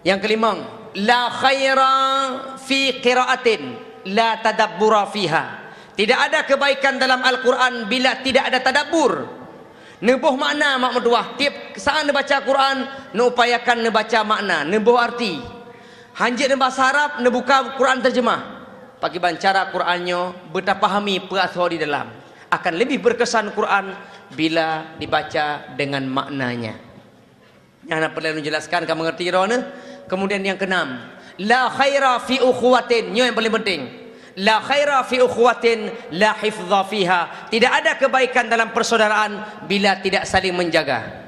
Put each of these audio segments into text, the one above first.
Yang kelima, la khaira fi qiraatin la tadabbura fiha. Tidak ada kebaikan dalam Al-Quran bila tidak ada tadabbur. Nebuh makna mak mertuah. Tiap saat dia baca Quran, nak upayakan dia baca makna, nebuh arti. Hanjit dia bahasa Arab, dia buka Quran terjemah. Bagi bancara Qurannya, bertapahami perasaan di dalam. Akan lebih berkesan Quran bila dibaca dengan maknanya. Yang nak perlu jelaskan, kamu mengerti rona. Kemudian yang keenam, la khaira fi ukhuwatin. Ini yang paling penting. La khaira fi ukhuwatin la hifdha fiha. Tidak ada kebaikan dalam persaudaraan bila tidak saling menjaga.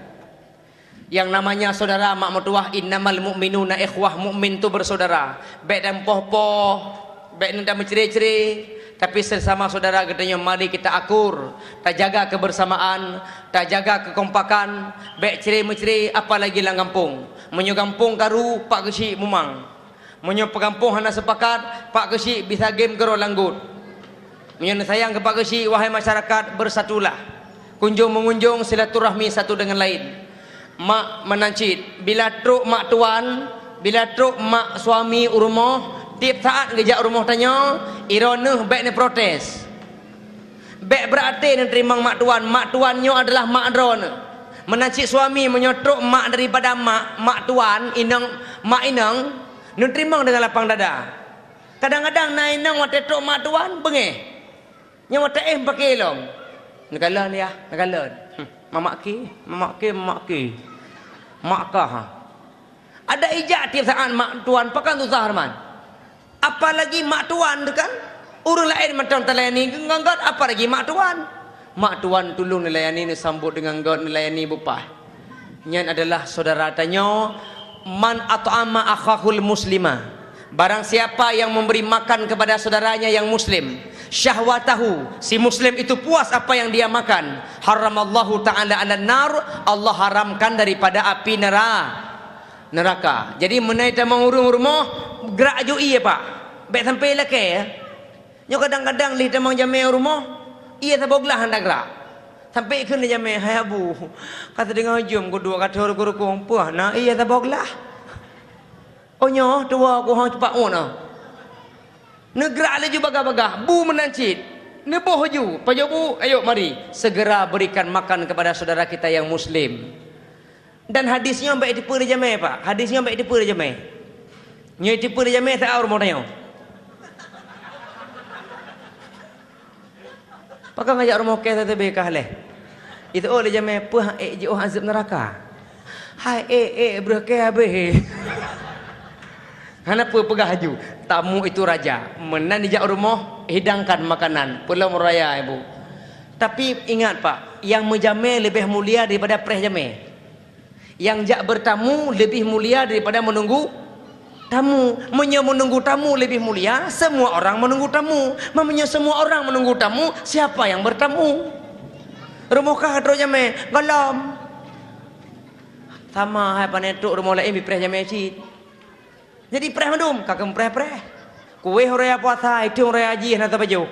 Yang namanya saudara mak mertuah, innamal mu'minuna ikhwah. Mukmin tu bersaudara. Baik dan poh-poh, baik dan menceri-ceri, tapi sesama saudara katanya mari kita akur, tak jaga kebersamaan, tak jaga kekompakan, baik ceri menceri, apalagi lang kampung. Menyo kampung karu pak kecik mumang. Menyo pekampung hana sepakat, pak kecik bisa game kero langgut. Menyo sayang ke pak kecik, wahai masyarakat, bersatulah. Kunjung mengunjung, silaturahmi satu dengan lain. Mak menancit, bila truk mak tuan, bila truk mak suami rumah, tiap saat ngejak rumah tanya, ironah baik ni protes. Baik berarti ni terima mak tuannya adalah mak drone. Menancit suami menyotruk mak daripada mak tuan, mak inang, ni terima dengan lapang dada. Kadang-kadang na inang wate truk mak tuan bengeh. Nya wate pakai long. Negalan ya, negalan. Mamak ki. Makkah. Ada ijak tiap saat mak tuan pakan tu Zahman. Apalagi mak tuan tu kan, orang lain macam telayani nganggat, apa lagi mak tuan. Mak tuan tolong nelayani, ni sambut dengan god nelayani bupah. Nyan adalah saudara tanya, man at'ama akhahul muslima. Barang siapa yang memberi makan kepada saudaranya yang muslim, syahwatahu, si muslim itu puas apa yang dia makan, haramallahu ta'ala 'alan nar, Allah haramkan daripada api neraka. Jadi menaik tamang rumah gerak jo iya pak. Baik sampai lah ke ya. Nyo kadang-kadang li tamang jamai rumah, iya taboglah hendak gerak. Sampai ke ni jamai, hai abu. Kata dengar jom kedua kata guru kumpul. Nah iya taboglah. Oh nyo tua aku hang cepat ona. Negara laju bagah-bagah, bu menancit. Neboh ju, pajo bu, ayo mari segera berikan makan kepada saudara kita yang muslim. Dan hadisnya baik tipu dia jamai pak. Hadisnya baik tipu dia jamai. Nyoi tipu dia jamai tak aur mau tanya. Pakai ngajak rumah ke tadi bekah leh. Itu oh dia jamai puh je oh azab neraka. Hai berke habis. Kenapa pegah haju? Tamu itu raja. Menan dijak rumah, hidangkan makanan. Pulau raya ibu. Tapi ingat pak, yang menjamai lebih mulia daripada preh jamai. Yang jak bertamu lebih mulia daripada menunggu tamu. Menunggu tamu lebih mulia, semua orang menunggu tamu. Mamanya semua orang menunggu tamu, siapa yang bertamu? Rumahkah hadro jamai? Galam. Sama hai panetuk rumah lain bipreh jamai cid. Jadi preh mandum, kakak preh. Kue raya puasa, itu raya haji nak baju.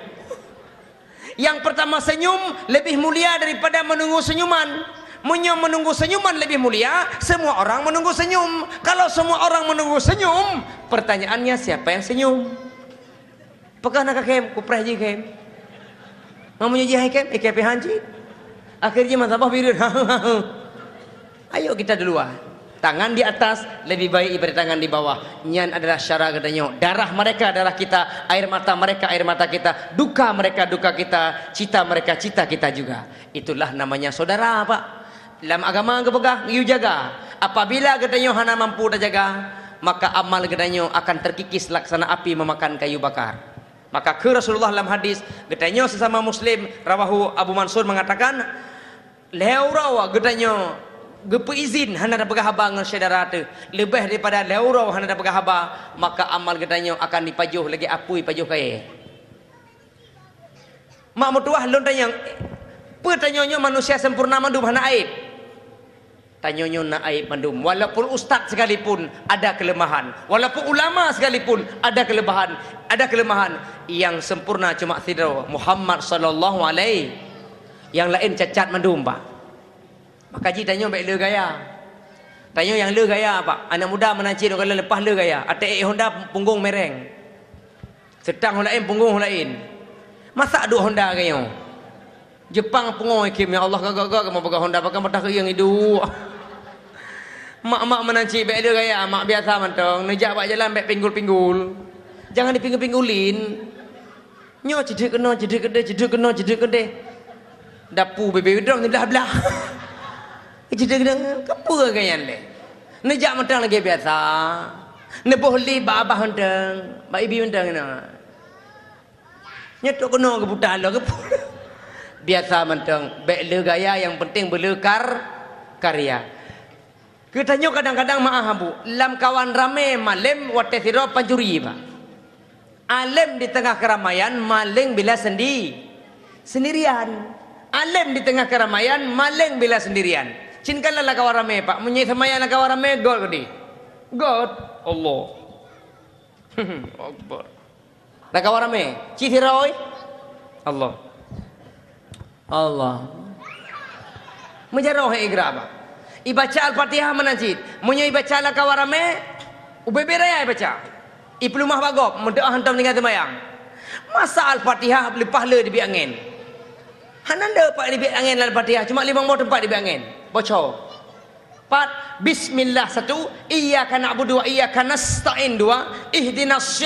Yang pertama senyum lebih mulia daripada menunggu senyuman. Menunggu senyuman lebih mulia, semua orang menunggu senyum. Kalau semua orang menunggu senyum, pertanyaannya siapa yang senyum? Apakah nak kem? Ku preh je kem. Mamunya je kem, kem haji. Akhirnya masabah biru. Ayo kita duluan. Tangan di atas lebih baik daripada tangan di bawah. Nyan adalah syarat katanya. Darah mereka darah kita, air mata mereka air mata kita, duka mereka duka kita, cita mereka cita kita juga. Itulah namanya saudara pak. Dalam agama kepegah, you jaga. Apabila katanya hana mampu dah jaga, maka amal katanya akan terkikis laksana api memakan kayu bakar. Maka ke Rasulullah dalam hadis katanya sesama muslim, rawahu Abu Mansur mengatakan, leurawa katanya gepe izin hana da pegah haba ngan saudara tu lebih daripada leurau hana da pegah haba, maka amal gedanya akan dipajuh lagi apui pajuh kai. Mak mertuah lon tanya, pertanyaannya manusia sempurna mandum hana aib. Tanyanya na aib mandum. Walaupun ustaz sekalipun ada kelemahan, walaupun ulama sekalipun ada kelemahan, yang sempurna cuma sidra Muhammad sallallahu alaihi. Yang lain cacat mandum pak. Maka ji tanya baik le gaya. Tanya yang le gaya pak. Anak muda menancit kalau lepas le gaya. Atek Honda punggung mereng. Setang orang lain punggung orang lain. Masa duk Honda gaya. Jepang punggung ikim ya Allah gagak kamu pakai Honda pakai mata yang hidup. Mak-mak menancit baik le gaya. Mak biasa mantong. Nejak pak jalan baik pinggul-pinggul. Jangan dipinggul-pinggulin. Nyo cedek kena. Dapu bebe udang ni belah-belah. Cedek kena. Apa gaya le? Nejak mantong lagi biasa. Neboh li babah mantong. Bak ibi mantong kena. Nyetok kena ke buta lo ke. Biasa mantong. Baik le gaya yang penting belekar karya. Kita tanya kadang-kadang maaf bu. Lam kawan rame malam watesiro pancuri pak. Alim di tengah keramaian, maling bila sendirian. Alim di tengah keramaian, maling bila sendirian. Cinkalah lah kawan ramai pak. Menyai semaya lah kawan ramai, God kedi. God, Allah. Akbar. Lah kawan ramai, citiroy. Allah. Allah. Menjarah igra pak. Ibaca Al-Fatihah menajid. Menyai baca lah kawan ramai, ubebe raya baca. Ipelumah bagop, mendoa hantam dengan semayang. Masa Al-Fatihah lepas le dibiak angin. Hananda pak dibiak angin Al-Fatihah, cuma 5 tempat dibiak angin. Bocor. 4 Bismillah 1, iyyaka na'budu wa iyyaka nasta'in 2, ihdinas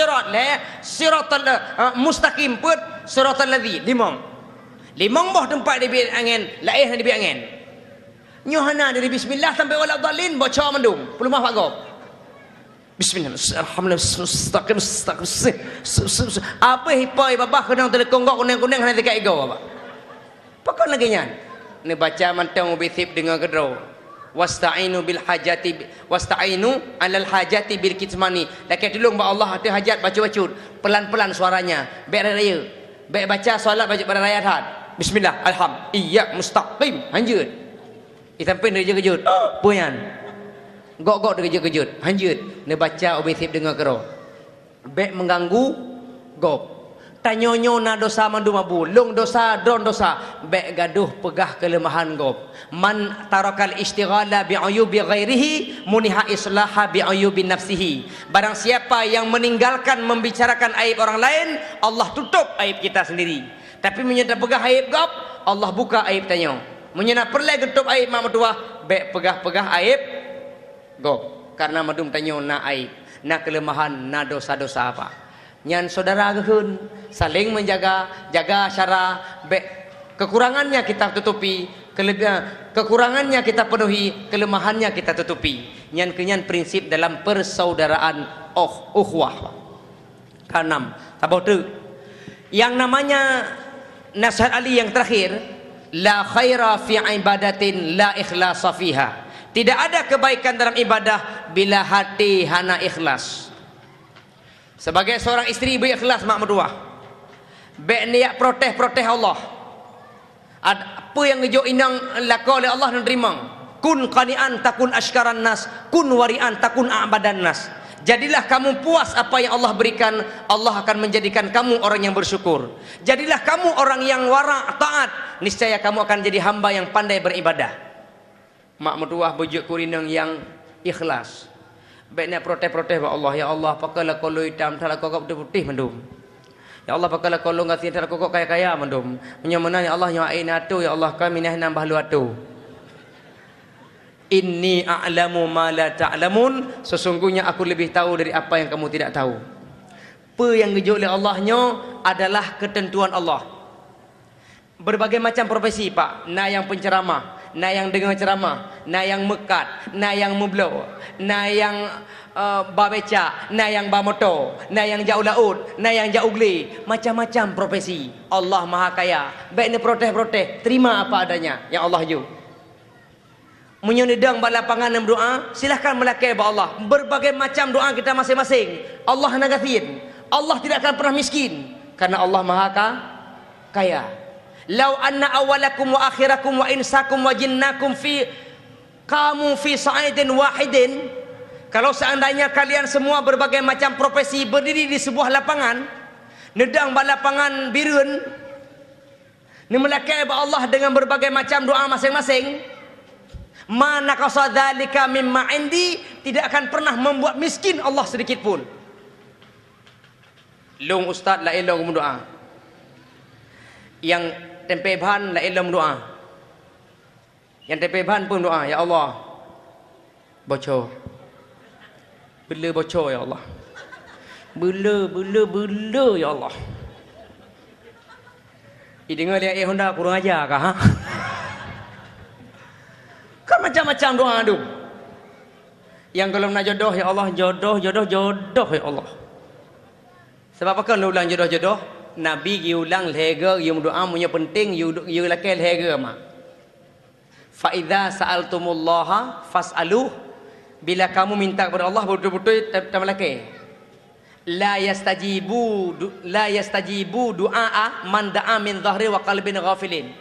siratal mustaqim 4, siratal ladzi 5 boh tempat dibiak angin, laih dibiak angin. Nyohana dari bismillah sampai wala dhalin bocor mendung, pelumah bagop. Bismillahirrahmanirrahim. Apa hipai babah kenang terkonggok kuning-kuning hanya dekat ego apa? Pakon lagi nyan. Ni baca mantang ubithib dengan kedro. Wasta'inu bil hajati wasta'inu alal hajati bil kitmani. Laki tolong ba Allah ada hajat baca-bacut. Pelan-pelan suaranya. Baik raya. Baik baca solat baca pada raya had. Bismillah, alham, iyyak mustaqim. Hanjut. Sampai dia kejut. Apa yan? Gok-gok dia kejut. Hanjut. Dia baca ubithib dengan kero. Bek mengganggu gok. Tanyonyo na dosa mandu mabu. Long dosa, don dosa. Bek gaduh pegah kelemahan gok. Man tarakal istighala bi'uyubi ghairihi muniha islaha bi'uyubi nafsihi. Barang siapa yang meninggalkan membicarakan aib orang lain, Allah tutup aib kita sendiri. Tapi menyedap pegah aib gok, Allah buka aib tanyo. Menyedap perlai getup aib mak mertua, bek pegah-pegah aib gok. Karena madum tanyo na aib, na kelemahan, na dosa-dosa apa. Nyan saudara gehun, saling menjaga, jaga syara, bek kekurangannya kita tutupi, kekurangannya kita penuhi, kelemahannya kita tutupi. Nyan kenyan prinsip dalam persaudaraan ukhuwah. Keenam, tabau tu. Yang namanya nasihat Ali yang terakhir, la khaira fi ibadatin la ikhlasa fiha. Tidak ada kebaikan dalam ibadah bila hati hana ikhlas. Sebagai seorang isteri berikhlas mak mertua. Baik niat protes Allah. Apa yang ngejo inang laka oleh Allah dan terima. Kun qani'an takun ashkaran nas, kun wari'an takun a'badan nas. Jadilah kamu puas apa yang Allah berikan, Allah akan menjadikan kamu orang yang bersyukur. Jadilah kamu orang yang wara' taat, niscaya kamu akan jadi hamba yang pandai beribadah. Mak mertua bujuk kurinang yang ikhlas. Baiknya protes-protes ba Allah, ya Allah pakailah kolo hitam thala kokok putih mendum. Ya Allah pakailah kolo ngasi thala kokok kaya-kaya mendum. Menyamana ya Allah ya ain atu ya Allah kami nah nambah lu atu. Inni a'lamu ma la ta'lamun, sesungguhnya aku lebih tahu dari apa yang kamu tidak tahu. Apa yang dijuk oleh Allahnya adalah ketentuan Allah. Berbagai macam profesi pak, na yang penceramah, na yang dengar ceramah, na yang mekat, na yang mublo, na yang babeca, na yang bamoto, na yang jauh laut, na yang jauh geli, macam-macam profesi. Allah Maha Kaya. Baik ni protes-protes, terima apa adanya yang Allah ju. Menyedang balapangan dan doa, silahkan melakai ba Allah. Berbagai macam doa kita masing-masing. Allah nagatin. Allah tidak akan pernah miskin karena Allah Maha Kaya. Lau anna awalakum wa akhirakum wa insakum wa jinnakum fi sa'idin wahidin. Kalau seandainya kalian semua berbagai macam profesi berdiri di sebuah lapangan, nedang balapangan birun, ni melakai ba Allah dengan berbagai macam doa masing-masing, Ma naqasa dzalika mimma indi, tidak akan pernah membuat miskin Allah sedikit pun. Long ustaz la ilmu berdoa. Yang tempe bahan la ilmu berdoa. Yang tempe bahan pun doa, ya Allah, bocor. Bila bocor ya Allah. Bila ya Allah. Dengar dia Honda kurang ajar kah? Ha? Kan macam-macam doa tu. Yang kalau nak jodoh, ya Allah, jodoh ya Allah. Sebab apa kan ulang jodoh? Nabi gi ulang lega, gi doa punya penting, you lakai lega mak. Fa idza sa'altumullaha fas'aluh. Bila kamu minta kepada Allah betul-betul tak lakai. La yastajibu du'a man da'a min dhahri wa qalbin ghafilin.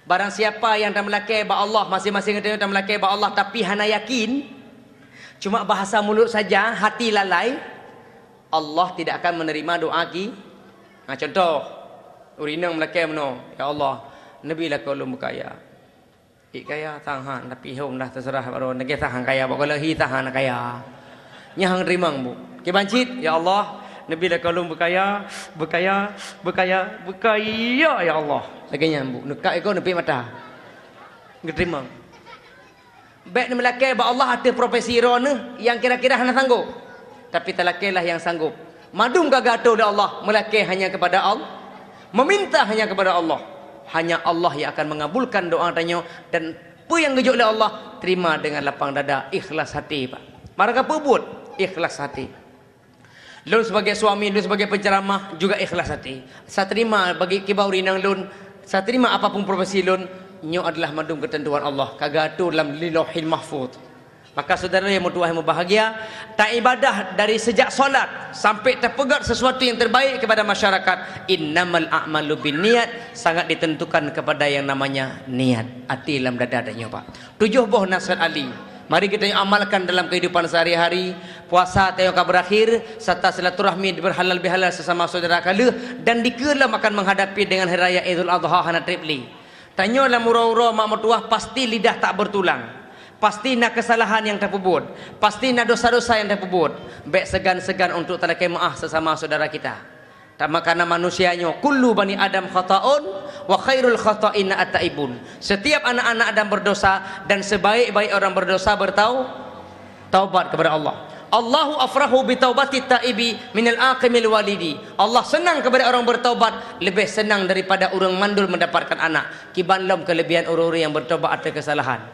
Barang siapa yang tak melakai ba Allah, masing-masing kita tak melakai ba Allah tapi hana yakin, cuma bahasa mulut saja, hati lalai, Allah tidak akan menerima doa ki. Contoh, urinang melakai meno, ya Allah, Nabi lah kalau berkaya. Kaya tahan tapi hong dah terserah baru negeri tahan kaya, kalau hi tahan kaya. Nyahang rimang bu. Ke bancit, ya Allah, Nabi dah kalau berkaya ya Allah. Lagi nyambuk, nekak ikut nepi mata. Ngeterima. Baik ni melakai ba Allah ada profesi rona yang kira-kira hana sanggup. Tapi telakailah yang sanggup. Madum gagato oleh Allah, melakai hanya kepada Allah. Meminta hanya kepada Allah. Hanya Allah yang akan mengabulkan doa tanya, dan apa yang gejuk oleh Allah terima dengan lapang dada, ikhlas hati pak. Maka apa buat? Ikhlas hati. Lun sebagai suami, lun sebagai penceramah juga ikhlas hati. Saya terima bagi kibau rinang lun, saya terima apapun profesi lun, nyo adalah madum ketentuan Allah. Kagatu dalam Lauhil Mahfuz. Maka saudara yang bertuah yang berbahagia, tak ibadah dari sejak solat sampai terpegat sesuatu yang terbaik kepada masyarakat. Innamal a'malu binniyat, sangat ditentukan kepada yang namanya niat. Hati dalam dada dan nyoba. 7 buah nasihat Ali. Mari kita amalkan dalam kehidupan sehari-hari. Puasa tayangkah berakhir, serta silaturahmi berhalal bihalal sesama saudara kala, dan dikelam akan menghadapi dengan hari raya Idul Adha hana tripli. Tanyalah murau-urau mak mertuah, pasti lidah tak bertulang. Pasti nak kesalahan yang terpubut, pasti nak dosa-dosa yang terpubut. Baik segan-segan untuk talakai maaf sesama saudara kita. Tak makana manusianya kullu bani Adam khata'un wa khairul khata'in at-taibun. Setiap anak-anak Adam berdosa, dan sebaik-baik orang berdosa taubat kepada Allah. Allahu afrahu bi taubati taibi minal aqimil walidi. Allah senang kepada orang bertaubat, lebih senang daripada orang mandul mendapatkan anak. Kibanlam kelebihan orang-orang yang bertaubat atas kesalahan.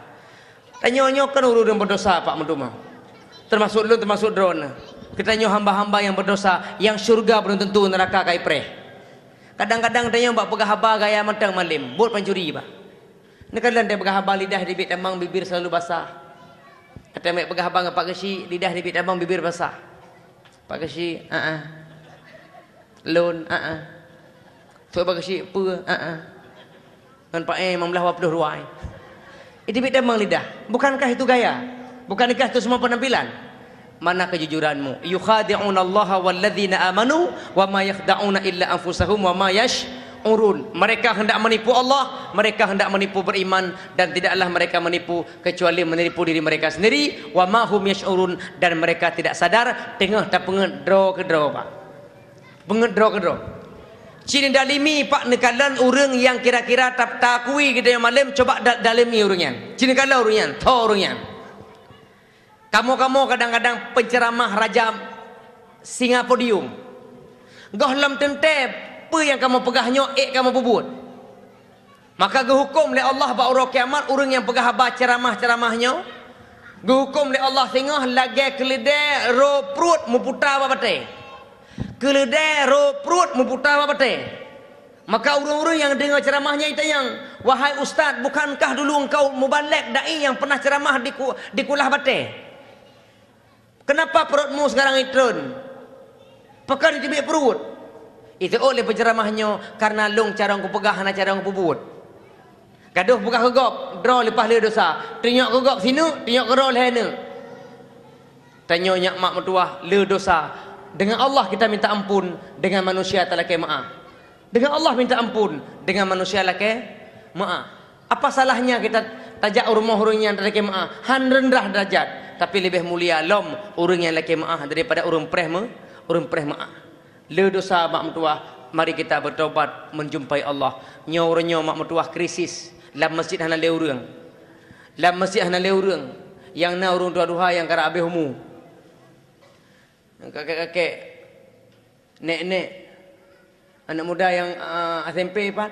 Tanya-tanya kan orang berdosa Pak Mentuma. Termasuk lu, termasuk drone. Kita tanya hamba-hamba yang berdosa, yang syurga belum tentu, neraka kai preh. Kadang-kadang tanya mbak pegah haba gaya matang malim, buat pencuri Pak. Ni kadang dia pegah haba lidah dibit emang bibir selalu basah. Kata mbak pegah haba dengan Pak Kesi, lidah dibit emang bibir basah. Pak Kesi, Lun, tu Pak Kesi, Kan Pak memang belah wapeduh ruai. Itu beda memang lidah. Bukankah itu gaya? Bukankah itu semua penampilan? Mana kejujuranmu? Yukhadi'una Allah walladzina amanu wa ma yakhda'una illa anfusahum wa ma yash'urun. Mereka hendak menipu Allah, mereka hendak menipu beriman, dan tidaklah mereka menipu kecuali menipu diri mereka sendiri. Wa ma hum yash'urun, dan mereka tidak sadar. Tengah tak pengedro ke dro Pak. Pengedro ke dro. Cini dalimi Pak nekalan orang yang kira-kira tak takui kita yang malam, coba dalimi orangnya. Cini kalau orangnya, tho orangnya. Kamu kadang-kadang penceramah raja singa podium. Gahlam tentep, apa yang kamu pegahnya, kamu bubut. Maka gehukum oleh Allah ba orang kiamat orang yang pegah ba ceramah-ceramahnya. Gehukum oleh Allah tengah lagi keledai ro perut muputar apa batai. Keledai ro perut memputar apa teh. Maka orang-orang yang dengar ceramahnya itu yang, wahai ustaz, bukankah dulu engkau mubaligh dai yang pernah ceramah di kulah bate? Kenapa perutmu sekarang turun? Pekan ditibik perut. Itu oleh penceramahnya, karena long cara engkau pegah hana cara engkau pubut. Gaduh pegah kegop, draw lepas le dosa. Tengok kegop sini, tengok kerol hena. Tanya nyak mak mertua le dosa. Dengan Allah kita minta ampun, dengan manusia talakai maaf. Dengan Allah minta ampun, dengan manusia lakai maaf. Apa salahnya kita tajak rumah orang yang laki maah han rendah derajat tapi lebih mulia lom orang yang laki maah daripada orang preh maah. Le dosa mak mentua, mari kita bertobat menjumpai Allah. Nyo mak mentua krisis dalam masjid hana le urang. Dalam masjid hana le urang. Yang na urang dua-dua yang kara abih umu. Kakek-kakek, nek-nek, anak muda yang SMP pak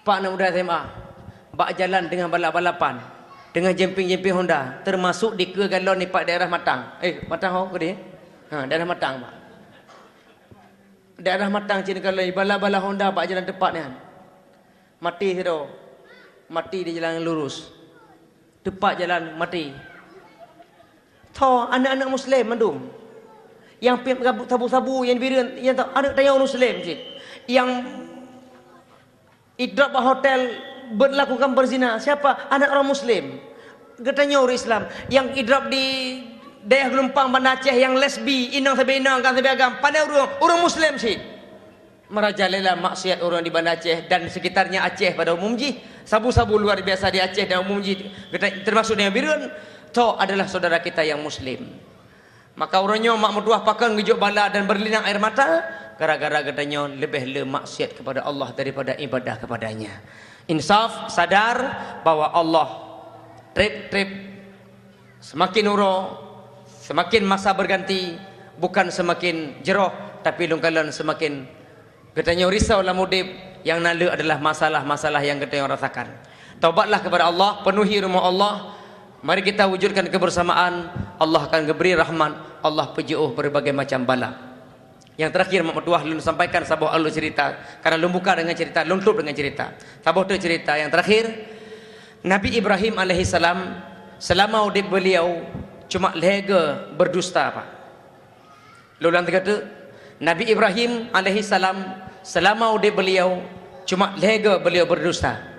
anak muda SMA, bak jalan dengan balap-balapan, dengan jemping-jemping Honda, termasuk di ke galon ni pak daerah Matang. Matang ho ke dia? Daerah Matang pak. Daerah Matang cina kalau balap-balap Honda bak jalan tepat ni kan. Mati tu. Mati di jalan lurus. Tepat jalan mati. Tho anak-anak Muslim mandum. Yang sabu-sabu yang birin yang anak tayang Muslim cik. Yang idrak hotel berlakukan berzina. Siapa? Anak orang Muslim. Katanya orang Islam. Yang idrak di daerah Gelumpang Banda Aceh yang lesbi, inang sabi inang, kan sabi agam. Pandai orang Muslim sih. Merajalela maksiat orang di Banda Aceh dan sekitarnya Aceh pada umum ji. Sabu-sabu luar biasa di Aceh dan umum ji. Termasuk dengan birun. Itu adalah saudara kita yang Muslim. Maka orangnya mak mertua pakan ngejuk bala dan berlinang air mata gara-gara katanya lebih le maksiat kepada Allah daripada ibadah kepadanya. Insaf, sadar bahwa Allah trip semakin uro, semakin masa berganti, bukan semakin jeroh tapi lungkalan semakin katanya risau lah mudib. Yang nala adalah masalah-masalah yang katanya rasakan. Taubatlah kepada Allah, penuhi rumah Allah. Mari kita wujudkan kebersamaan. Allah akan beri rahmat. Allah pejuh berbagai macam bala. Yang terakhir mak mertua lun sampaikan sabuh alu cerita. Karena lun buka dengan cerita, lun tutup dengan cerita. Sabuh tu cerita yang terakhir. Nabi Ibrahim alaihissalam selama hidup beliau cuma lega berdusta pak. Lulang kata Nabi Ibrahim alaihissalam selama hidup beliau cuma lega beliau berdusta.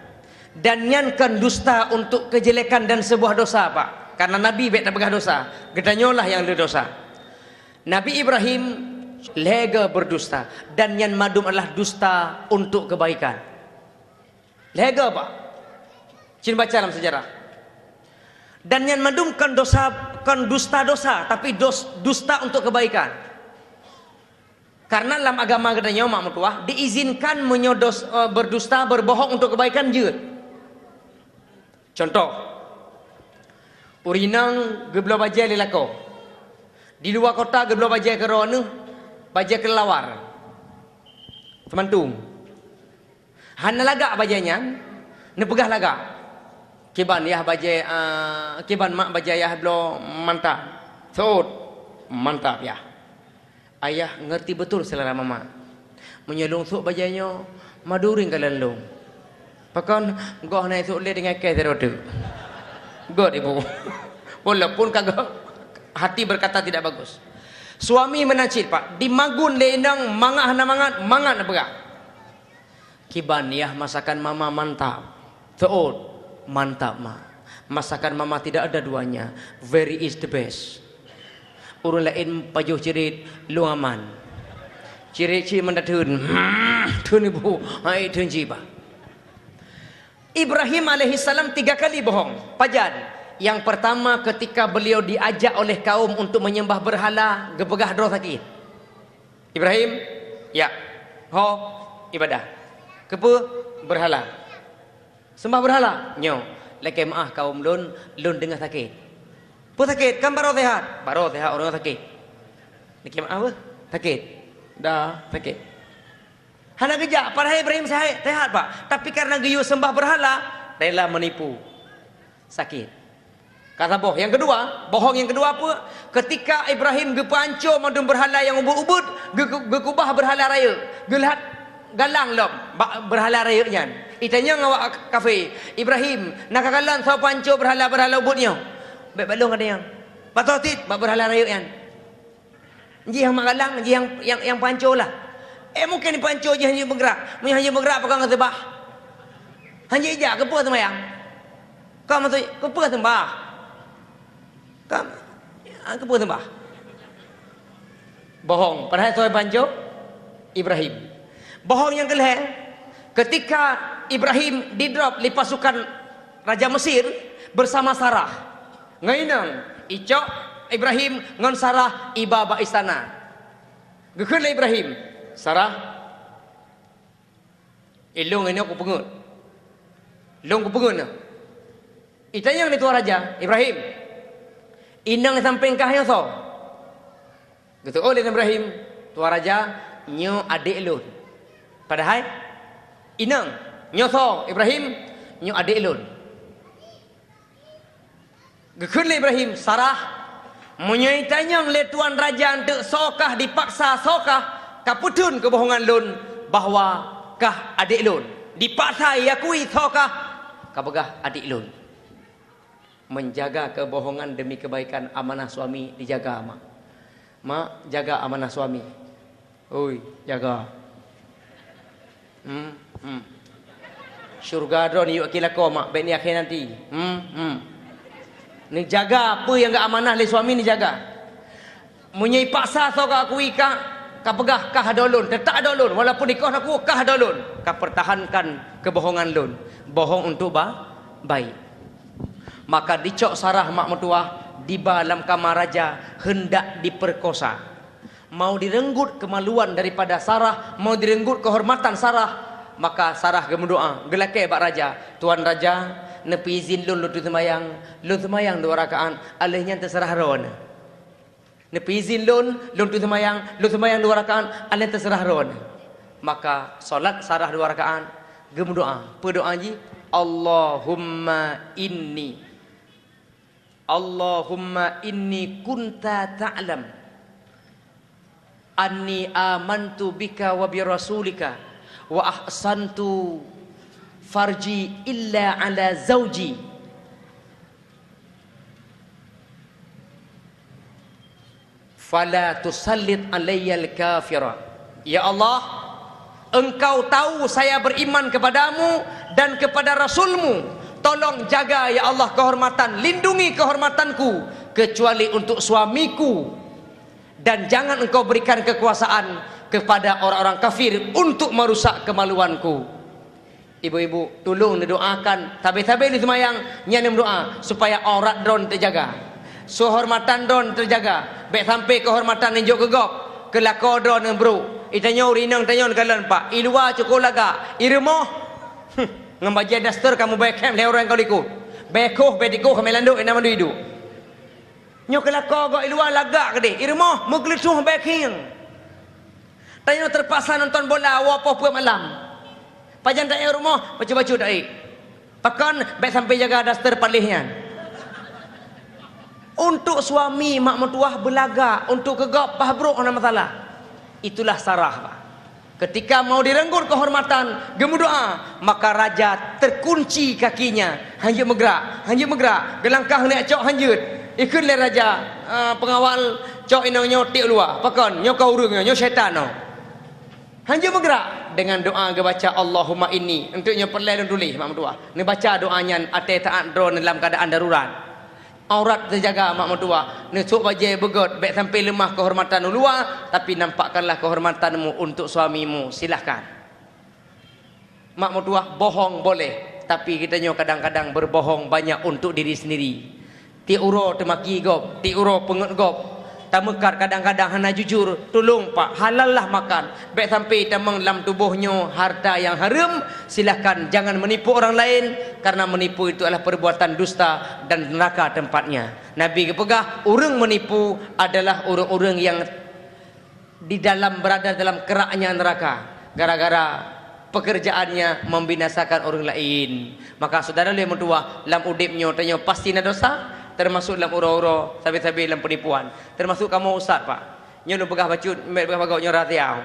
Dan nyankan dusta untuk kejelekan dan sebuah dosa pak. Karena Nabi baik tak pegah dosa, gedanyolah yang ada dosa. Nabi Ibrahim lega berdusta dan yang madum adalah dusta untuk kebaikan. Lega pak. Cina baca dalam sejarah. Dan yang madumkan dosa kan dusta dosa tapi dusta untuk kebaikan. Karena dalam agama gedanyo mak mertua diizinkan berdusta berbohong untuk kebaikan je. Contoh, urinang geblo bajai lelako. Di luar kota geblo bajai ke rona, bajai ke lawar. Temantung. Hana lagak bajainya, ne pegah lagak. Kiban yah bajai kiban mak bajai yah blo mantap. Sot mantap ya. Ayah ngerti betul selera mama. Menyelung sok bajainya, maduring kalalung. Pakan goh naik sok le dengan kes roda. God ibu. Walaupun kagak hati berkata tidak bagus. Suami menacit pak, di magun lenang mangah na mangat na pegak. Kiban yah masakan mama mantap. Seot mantap ma. Masakan mama tidak ada duanya. Very is the best. Urun lain pajuh cirit luaman. Cirit mendatun. Tun ibu, hai tun jiba. Ibrahim alaihissalam 3 kali bohong. Pajan. Yang pertama ketika beliau diajak oleh kaum untuk menyembah berhala, gepegah doh sakit. Ibrahim, ya. Ho, ibadah. Kepa berhala. Sembah berhala. Nyo. Laki maah kaum lun dengar sakit. Pu sakit, kan baru sehat. Baru sehat orang sakit. Laki maah apa? Sakit. Dah sakit. Hana kejap, padahal Ibrahim sehat pak. Tapi karena geyu sembah berhala, rela menipu. Sakit. Kata boh. Yang kedua, bohong yang kedua apa? Ketika Ibrahim gepanco madum berhala yang ubud-ubud, gekubah berhala raya. Gelihat galang lom berhala raya nyan. Itanya ngawak kafe. Ibrahim, nak galang sau panco berhala ubudnya. Baik balong ada yang. Patotit bak berhala raya nyan. Ji yang magalang, ji yang panco lah. Mungkin dipanco je hanya bergerak. Hanya bergerak pakai ngetebah. Hanya ijak ke apa sembahyang? Kau maksud ke apa sembah? Kau ke apa sembah? Bohong. Padahal soal panco Ibrahim. Bohong yang kelih. Ketika Ibrahim di drop di pasukan Raja Mesir bersama Sarah. Ngainang Icok Ibrahim ngon Sarah iba ba istana. Gekeun Ibrahim, Sarah. Ilung ini aku pengut. Long ku pengut. Itanyang ni tuan raja, Ibrahim. Inang samping kahnya so. Gitu oleh Ibrahim, tuan raja nyo adik lun. Padahal inang nyo so Ibrahim nyo adik lun. Gekun Ibrahim, Sarah menyai tanyang le tuan raja untuk sokah dipaksa sokah kaputun kebohongan lun bahwa kah adik lun dipaksa yakui sokah kapagah adik lun. Menjaga kebohongan demi kebaikan amanah suami dijaga mak. Mak jaga amanah suami. Oi, jaga. Syurga dron yuk kilako mak ben akhir nanti. Ni jaga apa yang enggak amanah le suami ni jaga. Munyai paksa so ka akui ka pegah kah dolun, tetap dolun walaupun nikah aku kah dolun. Ka pertahankan kebohongan lun. Bohong untuk baik. Maka dicok Sarah mak mertua di dalam kamar raja hendak diperkosa. Mau direnggut kemaluan daripada Sarah, mau direnggut kehormatan Sarah. Maka Sarah gemendoa, gelake bak raja, tuan raja, nepi izin lun tu semayang 2 rakaat, alihnya terserah ron. Nepi izin lun tu semayang 2 rakaat, alih terserah ron. Maka solat Sarah 2 rakaat, gemendoa, berdoa ji, Allahumma inni kunta ta'lam anni amantu bika wa bi rasulika wa ahsantu farji illa ala zawji fala tusallit alayya al-kafira. Ya Allah, engkau tahu saya beriman kepadamu dan kepada rasulmu. Tolong jaga ya Allah kehormatan, lindungi kehormatanku kecuali untuk suamiku, dan jangan engkau berikan kekuasaan kepada orang-orang kafir untuk merusak kemaluanku. Ibu-ibu tolong doakan tabe-tabe di semayang nyanyi doa supaya aurat dron terjaga, kehormatan dron terjaga, baik sampai kehormatan injuk gegok kelako dron bro. Itanyo rinang tanyon kalan pak ilua cukup laga irmoh ngambaja daster kamu baik le orang kau liku bekoh bediko kamelanduk ina mandu hidu nyo kelako go ilua laga gede irmoh muglesuh beking tanyo terpaksa nonton bola wapo pu malam pajan tak rumah baca-baca dai pakan baik sampai jaga daster palihnya. Untuk suami mak mertua belaga, untuk gegap pabruk ana masalah. Itulah Sarah pak. Ketika mau direnggut kehormatan, gemudoa, maka raja terkunci kakinya, hanjut megrak, gelangkah nak cok hanjut. Ikut le raja pengawal cok ino nyotik luar, pakon nyokau urung nyo syaitan no. Hanjut megrak dengan doa baca Allahumma inni, untuk nyo perlai tulis mak mertua. Ni baca doanya ate taat drone dalam keadaan darurat. Aurat terjaga mak mertua, nesuk bajai begot baik sampai lemah kehormatan luar, tapi nampakkanlah kehormatanmu untuk suamimu, silahkan. Mak mertua bohong boleh, tapi kita kadang-kadang berbohong banyak untuk diri sendiri. Ti uro temaki gop, ti uro pengut gop. Tamekar kadang-kadang hana jujur, tolong pak halal lah makan. Baik sampai tamang dalam tubuhnya harta yang haram, silahkan jangan menipu orang lain, karena menipu itu adalah perbuatan dusta dan neraka tempatnya. Nabi kepegah orang menipu adalah orang-orang yang di dalam berada dalam keraknya neraka, gara-gara pekerjaannya membinasakan orang lain. Maka saudara yang mertua dalam udipnya tanya pasti ada dosa, termasuk dalam uro-uro, sabi-sabi dalam penipuan. Termasuk kamu ustaz pak, nyo begah bacut, begah bagau nyo ratiau.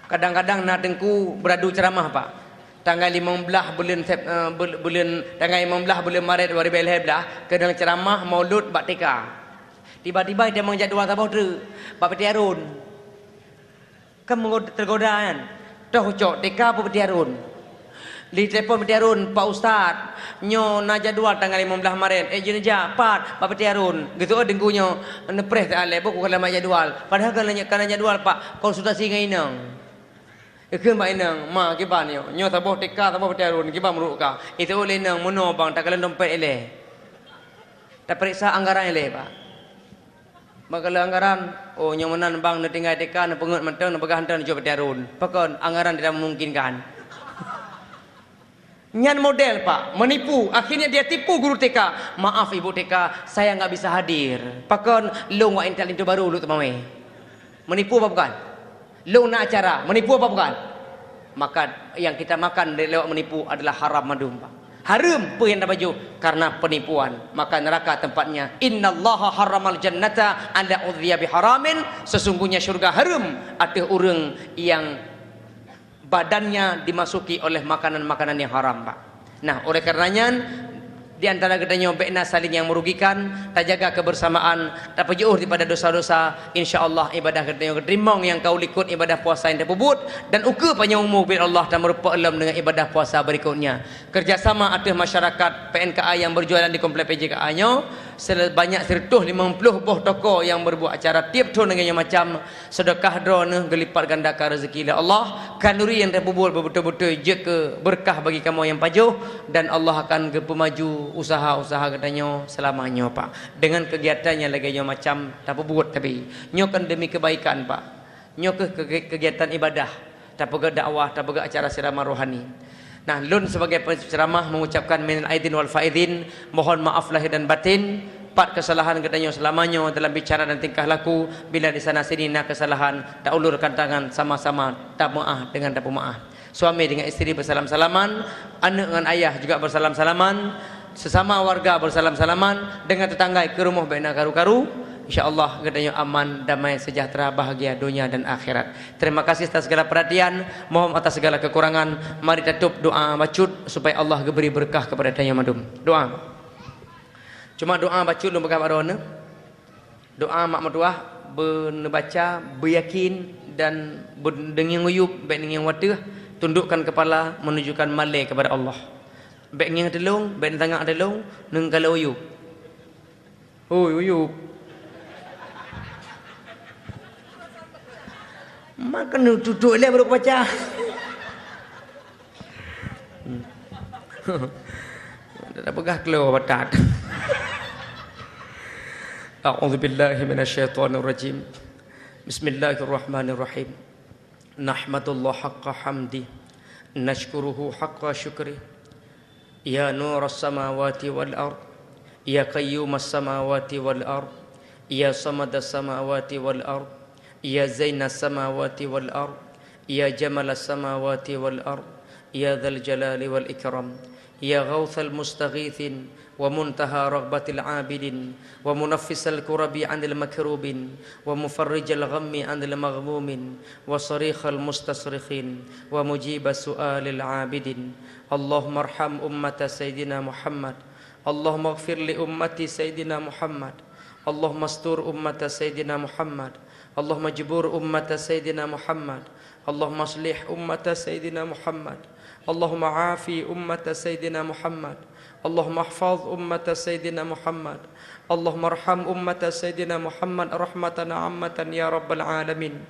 Kadang-kadang nak dengku beradu ceramah pak. Tanggal 15 tanggal 15 bulan Maret 2012 kedang ceramah Maulud bak TK. Tiba-tiba dia menjadual tabah tu, bak petiarun. Kamu tergoda kan? Dah cok TK apa petiarun? Di telefon petiarun, Pak Ustaz, nyo na jadual tanggal 15 Maret. Jeneja, Pak petiarun. Gitu dengkunyo nepres tak ale buku kalau mak jadual. Padahal kalau jadual Pak, konsultasi dengan inang. Ke mak inang ma kiban nyo taboh teka taboh petarun kiban meruk ka. Itu oleh nang mono bang tak kala dompet ele. Tak periksa anggaran ele pak. Bakal anggaran oh nyo menan bang na tinggal teka na pengut mentang na begah hantar jo petarun. Pakon anggaran tidak memungkinkan. Nyan model pak, menipu. Akhirnya dia tipu guru TK. Maaf ibu TK, saya nggak bisa hadir. Pakon long wa intel itu baru lu temame. Menipu apa bukan? Long nak acara, menipu apa bukan? Maka yang kita makan dari lewat menipu adalah haram madum pak. Haram pun yang baju karena penipuan. Maka neraka tempatnya. Innallaha haramal jannata ala udhiya biharamin. Sesungguhnya syurga haram atas orang yang badannya dimasuki oleh makanan-makanan yang haram pak. Nah oleh karenanya di antara kedanya bekna saling yang merugikan, tak jaga kebersamaan, tak jauh daripada dosa-dosa, insya-Allah ibadah kedanya keterimong yang kau likut ibadah puasa yang terbubut dan uka panjang umur bil Allah dan merupa alam dengan ibadah puasa berikutnya. Kerjasama atas masyarakat PNKA yang berjualan di komplek PJKA-nya sebanyak 150 buah toko yang berbuat acara tiap tahun dengan yang macam sedekah drone gelipat gandakan rezeki Allah kanuri yang terbubur betul-betul je ke berkah bagi kamu yang pajuh dan Allah akan ke pemaju usaha-usaha katanya selamanya pak dengan kegiatannya lagi yang macam tak buat tapi nyokan demi kebaikan pak nyok kegiatan ibadah tak pegak dakwah tak pegak acara ceramah rohani. Nah, lun sebagai penceramah mengucapkan minal aidin wal faidin, mohon maaf lahir dan batin. 4 kesalahan katanya selamanya dalam bicara dan tingkah laku. Bila di sana sini nak kesalahan, tak ulurkan tangan sama-sama tak maaf dengan tak maaf. Suami dengan isteri bersalam-salaman, anak dengan ayah juga bersalam-salaman, sesama warga bersalam-salaman, dengan tetangga ke rumah bina karu-karu. InsyaAllah katanya aman, damai, sejahtera, bahagia dunia dan akhirat. Terima kasih atas segala perhatian. Mohon atas segala kekurangan. Mari tutup doa bacut supaya Allah beri berkah kepada Tanya Madum. Doa. Cuma doa bacut lu berkah pada doa mak mertuah berbaca, beryakin dan berdenging uyub, baik dengan watah, tundukkan kepala menunjukkan malai kepada Allah. Baik dengan telung, baik dengan tangan telung, nengkala uyub. Uyub. Makan duduk dia baru baca. Tak pegah keluar batat. A'udzubillahi minasyaitonirrajim. Bismillahirrahmanirrahim. Nahmadullah haqqa hamdi, nashkuruhu haqqa syukri. Ya nuras samawati wal ard, ya qayyumas samawati wal ard, ya samadas samawati wal ard. Ya Zaina samawati wal ard, Ya Jamal samawati wal ard, Ya Dzal Jalali wal Ikram, Ya Ghawthal Mustaghithin, wa muntaha raghbatil abidin, wa munaffisal kurabi anil makrubin, wa mufarrijal ghammi anil maghmumin, wa sarikhal mustasrikhin, wa mujibas su'alil abidin. Allahumma arham ummata Sayyidina Muhammad, Allahumma ighfir li ummati Sayyidina Muhammad, Allahumma astur ummata Sayyidina Muhammad, Allahumma jibur ummata Sayyidina Muhammad, Allahumma aslih ummata Sayyidina Muhammad, Allahumma afi ummata Sayyidina Muhammad, Allahumma ahfaz ummata Sayyidina Muhammad, Allahumma arham ummata Sayyidina Muhammad rahmatan ammatan ya rabbal alamin.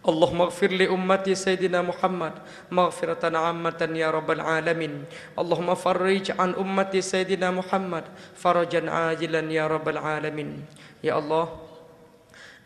Allahumma ighfir li ummati Sayyidina Muhammad maghfiratan ammatan ya rabbal alamin. Allahumma farrij an ummati Sayyidina Muhammad farajan ajilan ya rabbal alamin. Ya Allah,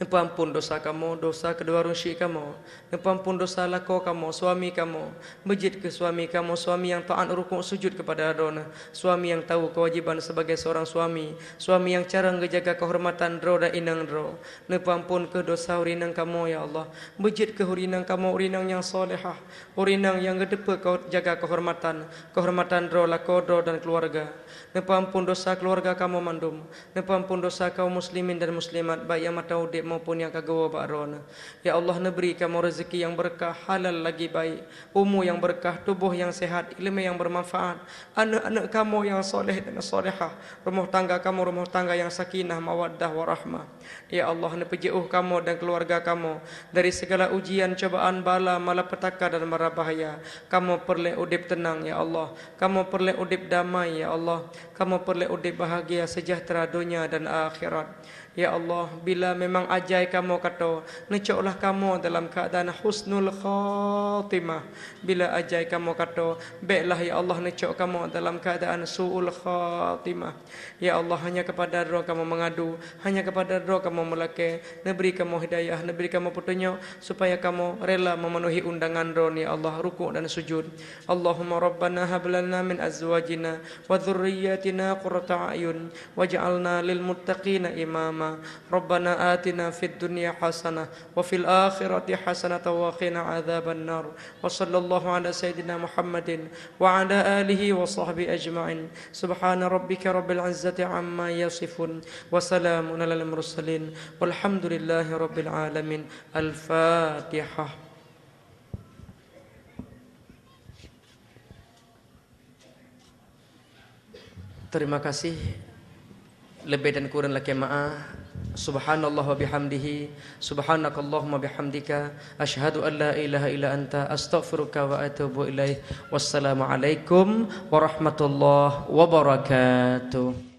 ampun dosa kamu, dosa kedua rusyik kamu. Ampun dosa lako kamu, suami kamu. Bejit ke suami kamu, suami yang taat rukuk sujud kepada adona. Suami yang tahu kewajiban sebagai seorang suami. Suami yang cara menjaga kehormatan dro dan inang dro. Ampun ke dosa urinang kamu ya Allah. Bejit ke urinang kamu, urinang yang solehah. Urinang yang gedepa kau jaga kehormatan. Kehormatan dro, lako dro dan keluarga. Ampun dosa keluarga kamu mandum. Ampun dosa kaum muslimin dan muslimat baik yang mata udip maupun yang kagawa bakrona. Ya Allah, neberi kamu rezeki yang berkah, halal lagi baik, umur yang berkah, tubuh yang sehat, ilmu yang bermanfaat, anak-anak kamu yang soleh dan solehah, rumah tangga kamu rumah tangga yang sakinah, mawaddah, warahmah. Ya Allah, nepejauh kamu dan keluarga kamu dari segala ujian, cobaan, bala, malapetaka dan mara bahaya. Kamu perleh udip tenang ya Allah. Kamu perleh udip damai ya Allah. Kamu perleh udip bahagia, sejahtera dunia dan akhirat. Ya Allah, bila memang ajai kamu kata, necoklah kamu dalam keadaan husnul khatimah. Bila ajai kamu kata, baiklah ya Allah, necok kamu dalam keadaan su'ul khatimah. Ya Allah, hanya kepada roh kamu mengadu, hanya kepada roh kamu melaki. Neberi kamu hidayah, neberi kamu petunjuk, supaya kamu rela memenuhi undangan roh ya Allah, rukuk dan sujud. Allahumma Rabbana hablana min azwajina wa dhurriyyatina qurrata a'yun waj'alna lil muttaqina imama. Rabbana atina fid dunya hasanah wa fil akhirati hasanah wa qina adzaban nar. Wa sallallahu ala sayyidina Muhammadin wa ala alihi wa sahbihi ajma'in. Subhana rabbika rabbil izzati amma yasifun wa salamun alal mursalin walhamdulillahi rabbil alamin. Al-Fatihah. Terima kasih. Lebih dan kurang laki maaf. Subhanallah wa bihamdihi, subhanakallahumma bihamdika, asyhadu an la ilaha illa anta, astaghfiruka wa atubu ilaih. Wassalamu alaikum warahmatullahi wabarakatuh.